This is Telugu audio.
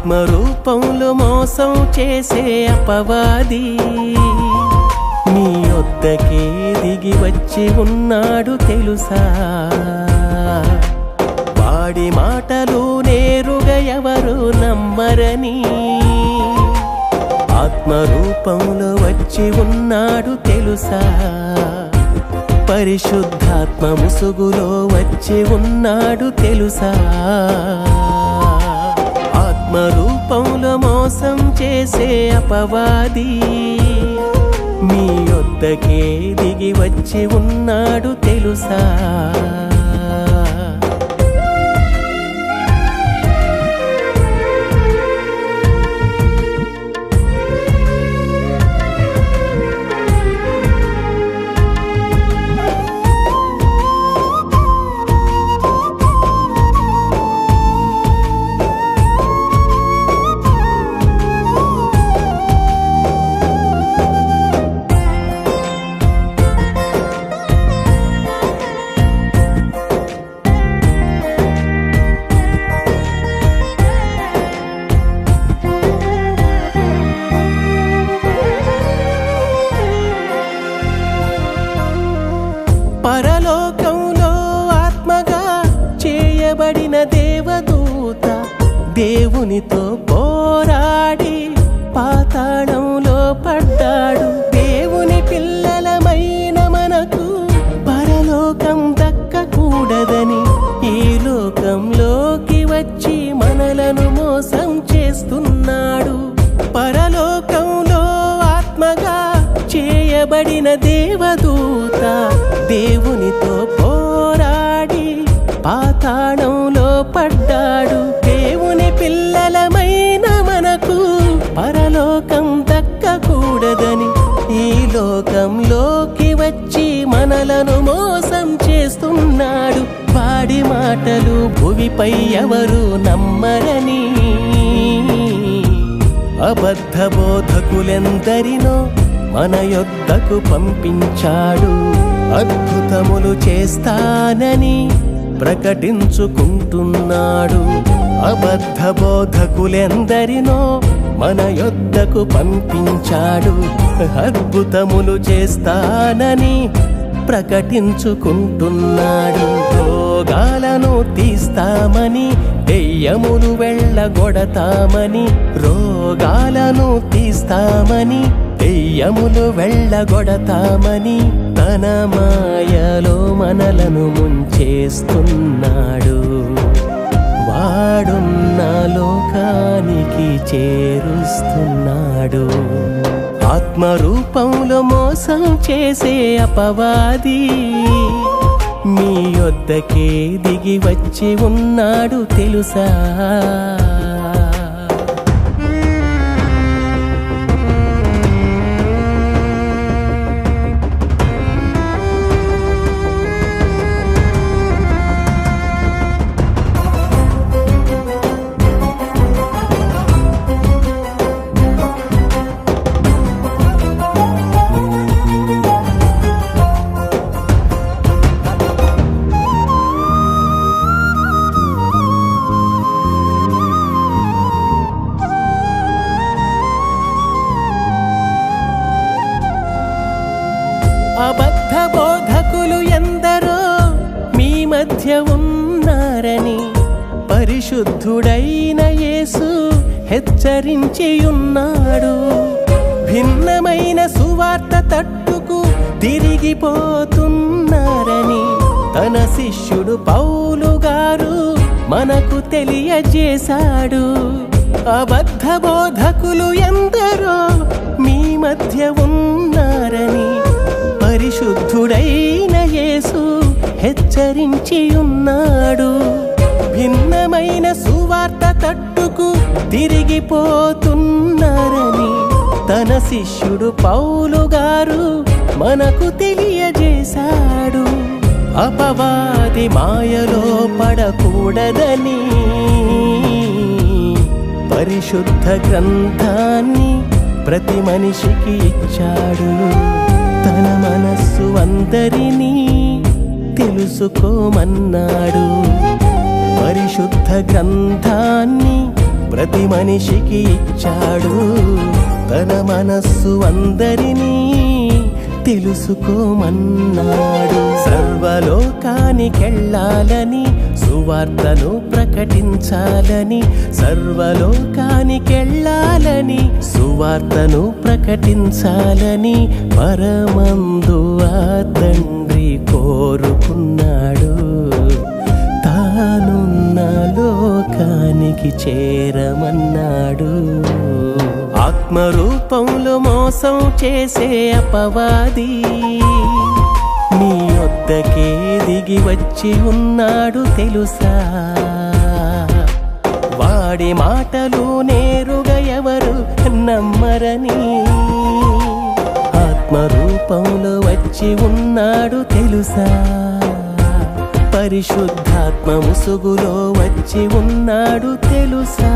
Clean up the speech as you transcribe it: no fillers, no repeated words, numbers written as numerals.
ఆత్మరూపంలో మోసం చేసే అపవాది నీ వద్దకే దిగి వచ్చి ఉన్నాడు తెలుసా? వాడి మాటలు నేరుగా ఎవరు నమ్మరని ఆత్మరూపంలో వచ్చి ఉన్నాడు తెలుసా? పరిశుద్ధాత్మ ముసుగులో వచ్చి ఉన్నాడు తెలుసా? ఆత్మరూపంలో మోసం చేసే అపవాది మీ వద్దకే దిగి వచ్చి ఉన్నాడు తెలుసా? పరలోకంలో ఆత్మగా చేయబడిన దేవదూత దేవునితో పోరాడి పాతాళంలో పడ్డాడు. దేవుని పిల్లలమైన మనకు పరలోకం దక్కకూడదని ఈ లోకంలోకి వచ్చి మనలను మోసం చేస్తున్నాడు. పరలోకంలో ఆత్మగా చేయబడిన దేవదూత దేవునితో పోరాడి పాతాళంలో పడ్డాడు. దేవుని పిల్లలమైన మనకు పరలోకం దక్కకూడదని ఈ లోకంలోకి వచ్చి మనలను మోసం చేస్తున్నాడు. వాడి మాటలు భూమిపై ఎవరు నమ్మరని అబద్ధ బోధకులెందరినో మన యొద్దకు పంపించాడు. అద్భుతములు చేస్తానని ప్రకటించుకుంటున్నాడు. అబద్ధ బోధకులెందరినో మన యొద్దకు పంపించాడు. అద్భుతములు చేస్తానని ప్రకటించుకుంటున్నాడు. రోగాలను తీస్తామని దెయ్యములు వెళ్ళగొడతామని రోగాలను తీస్తామని దెయ్యములు వెళ్ళగొడతామని తన మాయలో మనలను ముంచేస్తున్నాడు. వాడున్న లోకానికి చేరుస్తున్నాడు. ఆత్మరూపంలో మోసం చేసే అపవాది మీ వద్దకే దిగి వచ్చి ఉన్నాడు తెలుసా? అబద్ధ బోధకులు ఎందరో మీ మధ్య ఉన్నారని పరిశుద్ధుడైన యేసు హెచ్చరించి ఉన్నాడు. భిన్నమైన సువార్త తట్టుకు తిరిగిపోతున్నారని తన శిష్యుడు పౌలు గారు మనకు తెలియజేశాడు. అబద్ధ బోధకులు ఎందరో మీ మధ్య ఉన్నారని పరిశుద్ధుడైన యేసు హెచ్చరించి ఉన్నాడు. భిన్నమైన సువార్త తట్టుకు తిరిగిపోతున్నారని తన శిష్యుడు పౌలు గారు మనకు తెలియజేశాడు. అపవాది మాయలో పడకూడదని పరిశుద్ధ గ్రంథాన్ని ప్రతి మనిషికి ఇచ్చాడు. తన మనస్సు అందరినీ తెలుసుకోమన్నాడు. పరిశుద్ధ గ్రంథాన్ని ప్రతి మనిషికి ఇచ్చాడు తన మనస్సు అందరినీ తెలుసుకోమన్నాడు. సర్వలోకానికెళ్ళాలని సువార్తను ప్రకటించాలని, సర్వలోకానికెళ్ళాలని సువార్తను ప్రకటించాలని పరమందు ఆ తండ్రి కోరుకున్నాడు. తానున్న లోకానికి చేరమన్నాడు. ఆత్మరూపంలో మోసం చేసే అపవాది నీ వద్దకే దిగి వచ్చి ఉన్నాడు తెలుసా? వాడి మాటలు నేరుగా ఎవరు నమ్మరని ఆత్మరూపంలో వచ్చి ఉన్నాడు తెలుసా? పరిశుద్ధాత్మ ముసుగులో వచ్చి ఉన్నాడు తెలుసా?